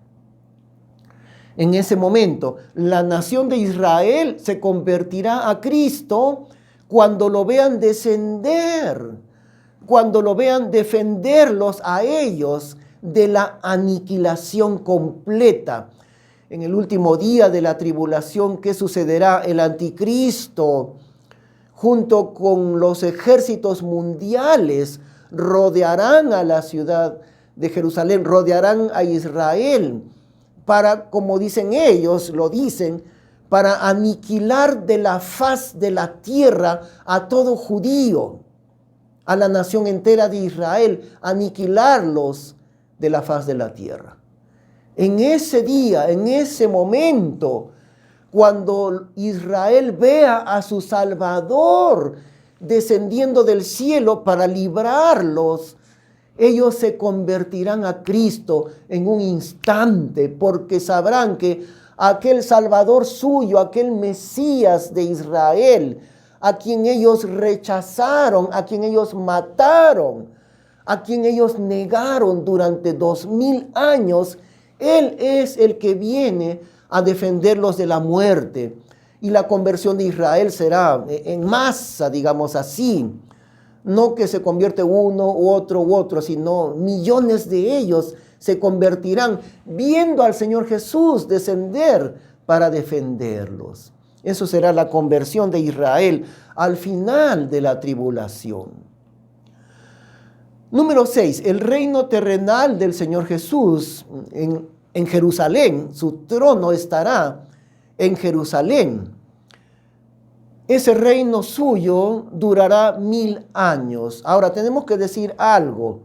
En ese momento, la nación de Israel se convertirá a Cristo cuando lo vean descender, cuando lo vean defenderlos a ellos de la aniquilación completa. En el último día de la tribulación, ¿qué sucederá? El anticristo, junto con los ejércitos mundiales, rodearán a la ciudad de Jerusalén, rodearán a Israel, para, como dicen ellos, lo dicen, para aniquilar de la faz de la tierra a todo judío, a la nación entera de Israel, aniquilarlos de la faz de la tierra. En ese día, en ese momento, cuando Israel vea a su Salvador descendiendo del cielo para librarlos, ellos se convertirán a Cristo en un instante, porque sabrán que aquel Salvador suyo, aquel Mesías de Israel, a quien ellos rechazaron, a quien ellos mataron, a quien ellos negaron durante 2000 años, Él es el que viene a defenderlos de la muerte. Y la conversión de Israel será en masa, digamos así. No que se convierte uno u otro, sino millones de ellos se convertirán viendo al Señor Jesús descender para defenderlos. Eso será la conversión de Israel al final de la tribulación. Número 6, el reino terrenal del Señor Jesús en Jerusalén. Su trono estará en Jerusalén. Ese reino suyo durará 1000 años. Ahora tenemos que decir algo.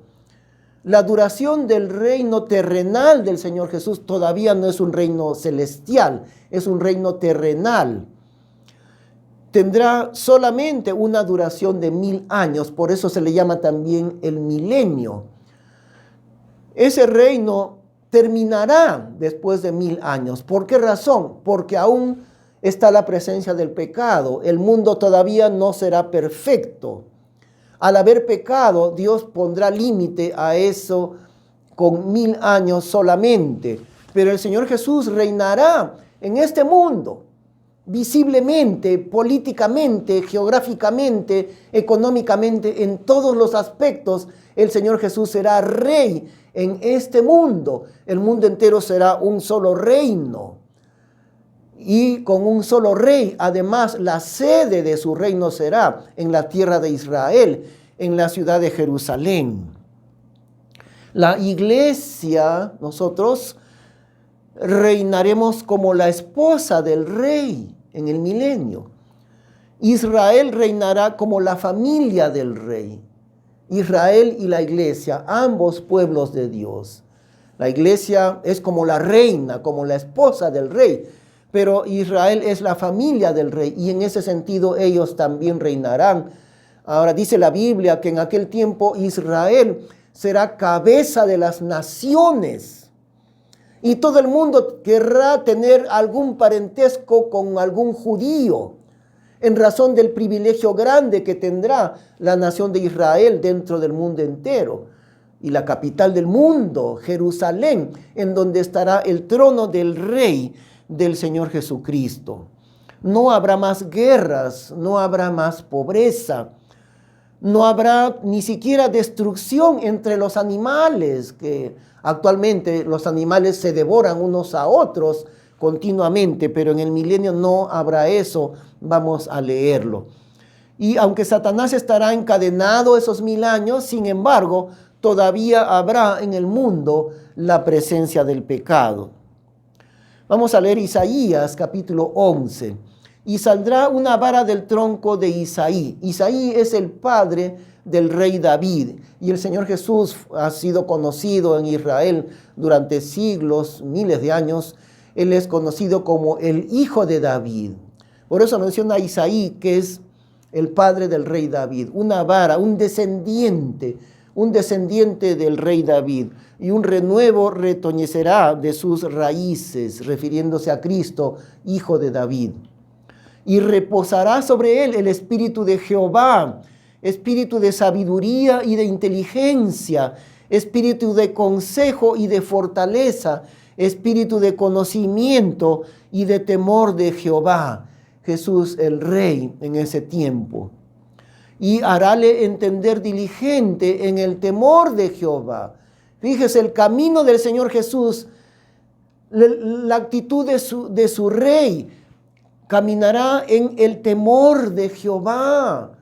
La duración del reino terrenal del Señor Jesús todavía no es un reino celestial, es un reino terrenal. Tendrá solamente una duración de 1000 años, por eso se le llama también el milenio. Ese reino terminará después de 1000 años. ¿Por qué razón? Porque aún está la presencia del pecado. El mundo todavía no será perfecto. Al haber pecado, Dios pondrá límite a eso con 1000 años solamente. Pero el Señor Jesús reinará en este mundo, visiblemente, políticamente, geográficamente, económicamente, en todos los aspectos. El Señor Jesús será rey en este mundo. El mundo entero será un solo reino. Y con un solo rey, además, la sede de su reino será en la tierra de Israel, en la ciudad de Jerusalén. La iglesia, nosotros reinaremos como la esposa del rey en el milenio. Israel reinará como la familia del rey. Israel y la iglesia, ambos pueblos de Dios. La iglesia es como la reina, como la esposa del rey. Pero Israel es la familia del rey y en ese sentido ellos también reinarán. Ahora dice la Biblia que en aquel tiempo Israel será cabeza de las naciones y todo el mundo querrá tener algún parentesco con algún judío en razón del privilegio grande que tendrá la nación de Israel dentro del mundo entero. Y la capital del mundo, Jerusalén, en donde estará el trono del rey del Señor Jesucristo. No habrá más guerras, no habrá más pobreza, no habrá ni siquiera destrucción entre los animales, que actualmente los animales se devoran unos a otros continuamente, pero en el milenio no habrá eso. Vamos a leerlo. Y aunque Satanás estará encadenado esos 1000 años, sin embargo, todavía habrá en el mundo la presencia del pecado. Vamos a leer Isaías capítulo 11. Y saldrá una vara del tronco de Isaí. Isaí es el padre del rey David. Y el Señor Jesús ha sido conocido en Israel durante siglos, miles de años. Él es conocido como el hijo de David. Por eso menciona a Isaí, que es el padre del rey David. Una vara, un descendiente del rey David. Y un renuevo retoñecerá de sus raíces, refiriéndose a Cristo, hijo de David. Y reposará sobre él el espíritu de Jehová, espíritu de sabiduría y de inteligencia, espíritu de consejo y de fortaleza, espíritu de conocimiento y de temor de Jehová. Jesús el Rey en ese tiempo. Y harále entender diligente en el temor de Jehová. Fíjese, el camino del Señor Jesús, la actitud de su Rey, caminará en el temor de Jehová.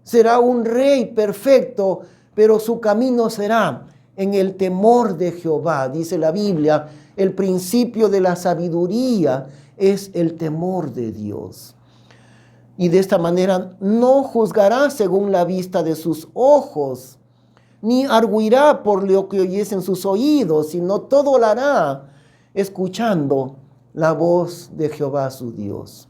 Será un Rey perfecto, pero su camino será en el temor de Jehová. Dice la Biblia, el principio de la sabiduría es el temor de Dios. Y de esta manera no juzgará según la vista de sus ojos, ni arguirá por lo que oyesen sus oídos, sino todo lo hará escuchando la voz de Jehová su Dios.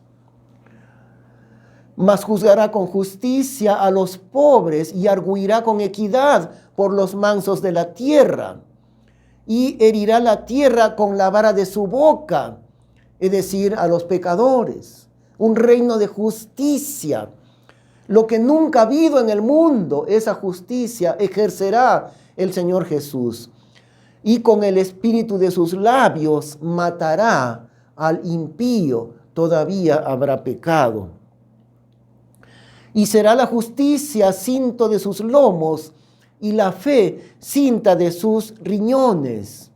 Mas juzgará con justicia a los pobres y arguirá con equidad por los mansos de la tierra. Y herirá la tierra con la vara de su boca, es decir, a los pecadores. Un reino de justicia. Lo que nunca ha habido en el mundo, esa justicia ejercerá el Señor Jesús. Y con el espíritu de sus labios matará al impío. Todavía habrá pecado. Y será la justicia cinto de sus lomos y la fe cinta de sus riñones.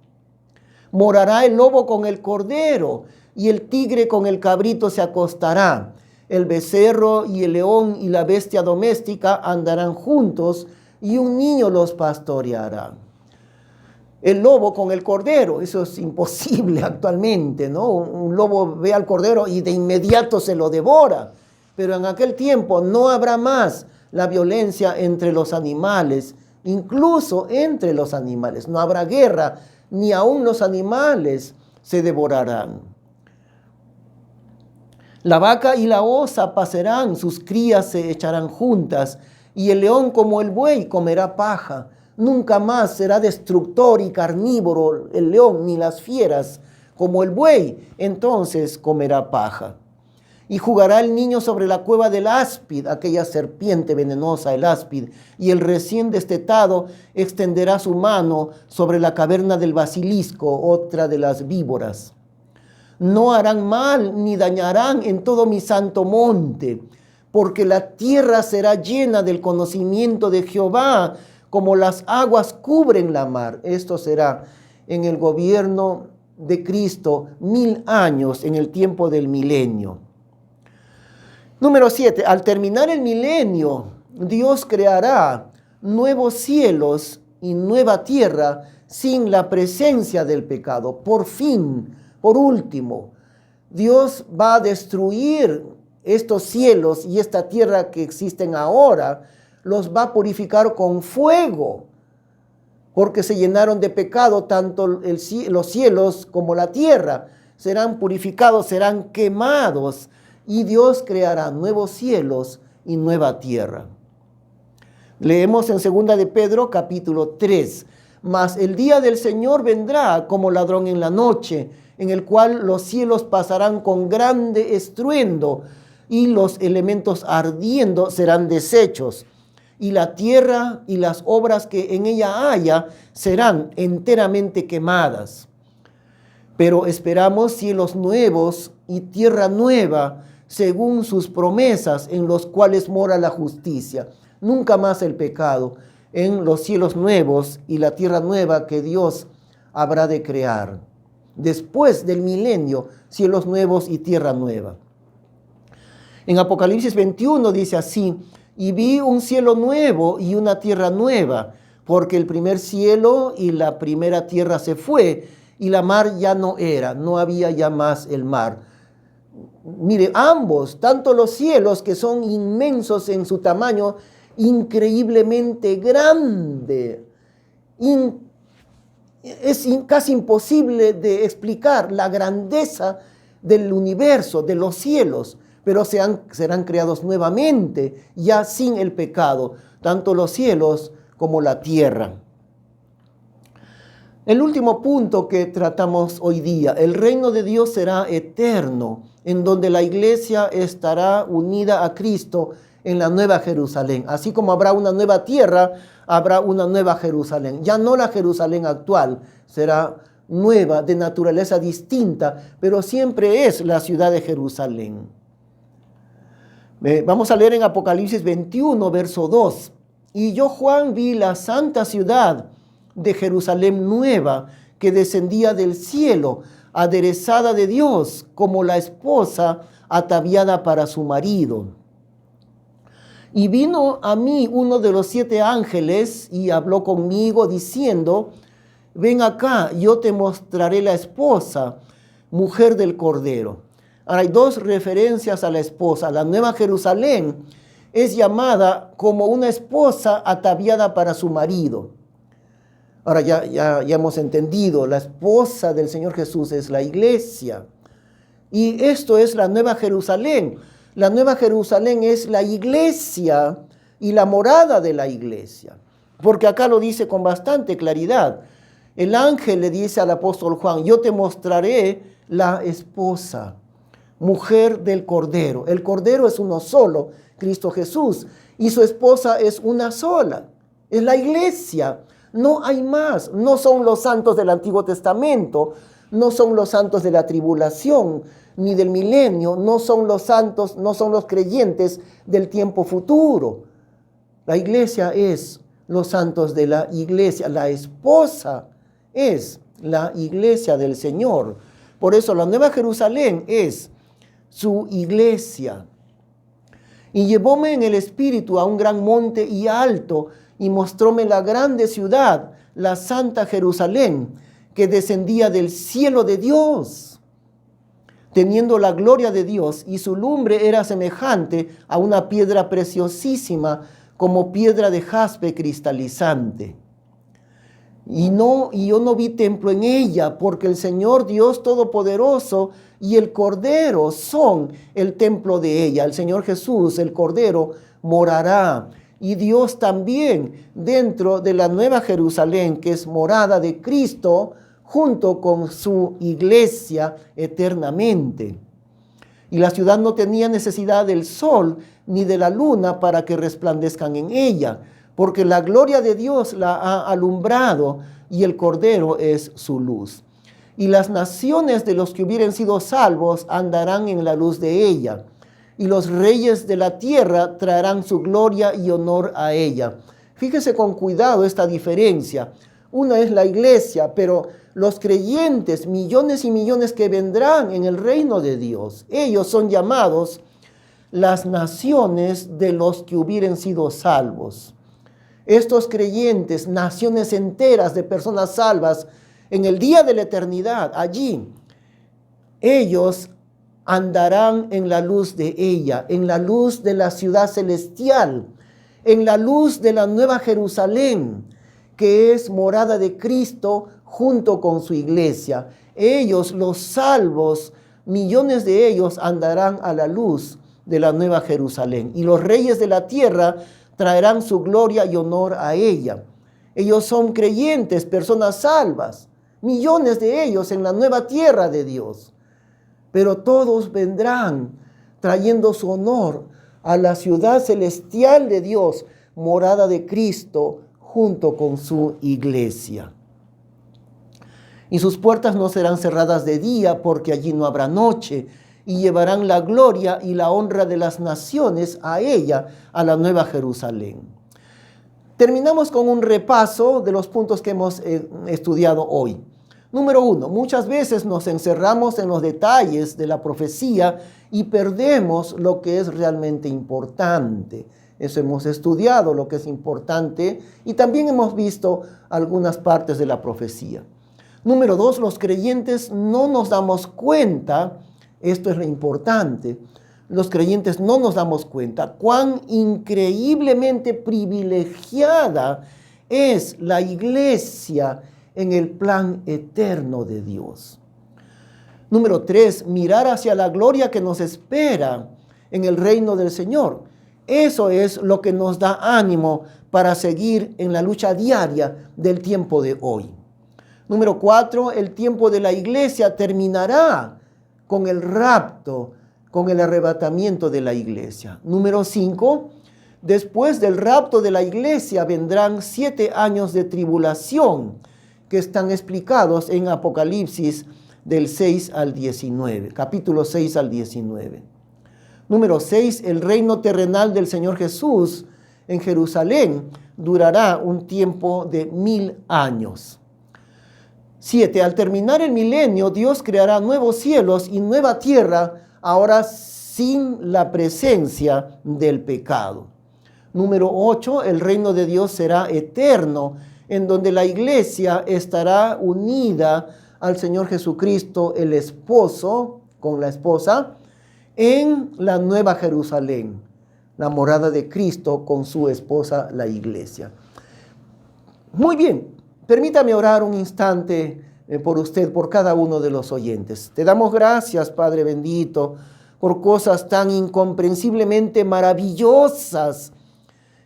Morará el lobo con el cordero y el tigre con el cabrito se acostará. El becerro y el león y la bestia doméstica andarán juntos y un niño los pastoreará. El lobo con el cordero, eso es imposible actualmente, ¿no? Un lobo ve al cordero y de inmediato se lo devora. Pero en aquel tiempo no habrá más la violencia entre los animales, incluso entre los animales. No habrá guerra, ni aun los animales se devorarán. La vaca y la osa pasarán, sus crías se echarán juntas, y el león como el buey comerá paja. Nunca más será destructor y carnívoro el león, ni las fieras como el buey, entonces comerá paja. Y jugará el niño sobre la cueva del áspid, aquella serpiente venenosa, el áspid, y el recién destetado extenderá su mano sobre la caverna del basilisco, otra de las víboras. No harán mal ni dañarán en todo mi santo monte, porque la tierra será llena del conocimiento de Jehová, como las aguas cubren la mar. Esto será en el gobierno de Cristo 1000 años, en el tiempo del milenio. Número 7. Al terminar el milenio, Dios creará nuevos cielos y nueva tierra sin la presencia del pecado. Por fin, por último, Dios va a destruir estos cielos y esta tierra que existen ahora, los va a purificar con fuego, porque se llenaron de pecado tanto los cielos como la tierra. Serán purificados, serán quemados. Y Dios creará nuevos cielos y nueva tierra. Leemos en 2 de Pedro capítulo 3. Mas el día del Señor vendrá como ladrón en la noche, en el cual los cielos pasarán con grande estruendo y los elementos ardiendo serán deshechos. Y la tierra y las obras que en ella haya serán enteramente quemadas. Pero esperamos cielos nuevos y tierra nueva, según sus promesas, en los cuales mora la justicia. Nunca más el pecado, en los cielos nuevos y la tierra nueva que Dios habrá de crear. Después del milenio, cielos nuevos y tierra nueva. En Apocalipsis 21 dice así: y vi un cielo nuevo y una tierra nueva, porque el primer cielo y la primera tierra se fue, y la mar ya no era, no había ya más el mar. Mire, ambos, tanto los cielos que son inmensos en su tamaño, increíblemente grande. Es casi imposible de explicar la grandeza del universo, de los cielos, pero serán creados nuevamente, ya sin el pecado, tanto los cielos como la tierra. El último punto que tratamos hoy día: el reino de Dios será eterno, en donde la iglesia estará unida a Cristo en la nueva Jerusalén. Así como habrá una nueva tierra, habrá una nueva Jerusalén. Ya no la Jerusalén actual, será nueva, de naturaleza distinta, pero siempre es la ciudad de Jerusalén. Vamos a leer en Apocalipsis 21, verso 2. Y yo, Juan, vi la santa ciudad de Jerusalén nueva, que descendía del cielo, aderezada de Dios, como la esposa ataviada para su marido. Y vino a mí uno de los 7 ángeles y habló conmigo diciendo: ven acá, yo te mostraré la esposa, mujer del Cordero. Ahora hay 2 referencias a la esposa: la nueva Jerusalén, es llamada como una esposa ataviada para su marido. Ahora ya hemos entendido, la esposa del Señor Jesús es la iglesia. Y esto es la Nueva Jerusalén. La Nueva Jerusalén es la iglesia y la morada de la iglesia. Porque acá lo dice con bastante claridad. El ángel le dice al apóstol Juan, yo te mostraré la esposa, mujer del Cordero. El Cordero es uno solo, Cristo Jesús, y su esposa es una sola, es la iglesia. No hay más, no son los santos del Antiguo Testamento, no son los santos de la tribulación, ni del milenio, no son los santos, no son los creyentes del tiempo futuro. La iglesia es los santos de la iglesia, la esposa es la iglesia del Señor. Por eso la Nueva Jerusalén es su iglesia. Y llevóme en el espíritu a un gran monte y alto, y mostróme la grande ciudad, la santa Jerusalén, que descendía del cielo de Dios, teniendo la gloria de Dios, y su lumbre era semejante a una piedra preciosísima, como piedra de jaspe cristalizante. Y yo no vi templo en ella, porque el Señor Dios Todopoderoso y el Cordero son el templo de ella. El Señor Jesús, el Cordero, morará. Y Dios también dentro de la Nueva Jerusalén, que es morada de Cristo, junto con su iglesia eternamente. Y la ciudad no tenía necesidad del sol ni de la luna para que resplandezcan en ella, porque la gloria de Dios la ha alumbrado y el Cordero es su luz. Y las naciones de los que hubieren sido salvos andarán en la luz de ella, y los reyes de la tierra traerán su gloria y honor a ella. Fíjese con cuidado esta diferencia. Una es la iglesia, pero los creyentes, millones y millones que vendrán en el reino de Dios, ellos son llamados las naciones de los que hubieren sido salvos. Estos creyentes, naciones enteras de personas salvas, en el día de la eternidad, allí, ellos andarán en la luz de ella, en la luz de la ciudad celestial, en la luz de la Nueva Jerusalén, que es morada de Cristo junto con su iglesia. Ellos, los salvos, millones de ellos andarán a la luz de la Nueva Jerusalén. Y los reyes de la tierra traerán su gloria y honor a ella. Ellos son creyentes, personas salvas, millones de ellos en la nueva tierra de Dios. Pero todos vendrán trayendo su honor a la ciudad celestial de Dios, morada de Cristo, junto con su iglesia. Y sus puertas no serán cerradas de día, porque allí no habrá noche, y llevarán la gloria y la honra de las naciones a ella, a la Nueva Jerusalén. Terminamos con un repaso de los puntos que hemos estudiado hoy. Número 1, muchas veces nos encerramos en los detalles de la profecía y perdemos lo que es realmente importante. Eso hemos estudiado, lo que es importante, y también hemos visto algunas partes de la profecía. Número 2, los creyentes no nos damos cuenta, esto es lo importante, los creyentes no nos damos cuenta cuán increíblemente privilegiada es la iglesia en el plan eterno de Dios. Número 3, mirar hacia la gloria que nos espera en el reino del Señor. Eso es lo que nos da ánimo para seguir en la lucha diaria del tiempo de hoy. Número 4, el tiempo de la iglesia terminará con el rapto, con el arrebatamiento de la iglesia. Número 5, después del rapto de la iglesia vendrán 7 años de tribulación que están explicados en Apocalipsis del 6 al 19, capítulo 6 al 19. Número 6, el reino terrenal del Señor Jesús en Jerusalén durará un tiempo de 1000 años. 7, al terminar el milenio, Dios creará nuevos cielos y nueva tierra, ahora sin la presencia del pecado. Número 8, el reino de Dios será eterno, en donde la iglesia estará unida al Señor Jesucristo, el esposo, con la esposa, en la Nueva Jerusalén, la morada de Cristo con su esposa, la iglesia. Muy bien, permítame orar un instante por usted, por cada uno de los oyentes. Te damos gracias, Padre bendito, por cosas tan incomprensiblemente maravillosas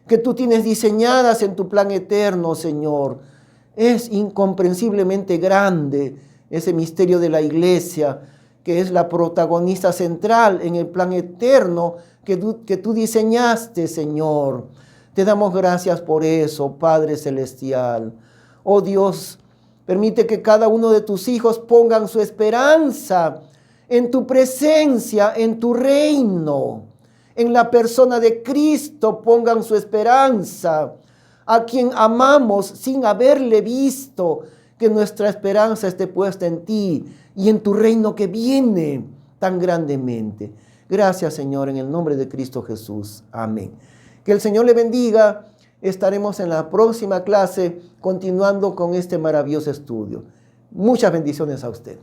que tú tienes diseñadas en tu plan eterno, Señor. Es incomprensiblemente grande ese misterio de la iglesia, que es la protagonista central en el plan eterno que tú diseñaste, Señor. Te damos gracias por eso, Padre Celestial. Oh Dios, permite que cada uno de tus hijos pongan su esperanza en tu presencia, en tu reino. En la persona de Cristo pongan su esperanza, a quien amamos sin haberle visto, que nuestra esperanza esté puesta en ti y en tu reino que viene tan grandemente. Gracias, Señor, en el nombre de Cristo Jesús. Amén. Que el Señor le bendiga. Estaremos en la próxima clase continuando con este maravilloso estudio. Muchas bendiciones a usted.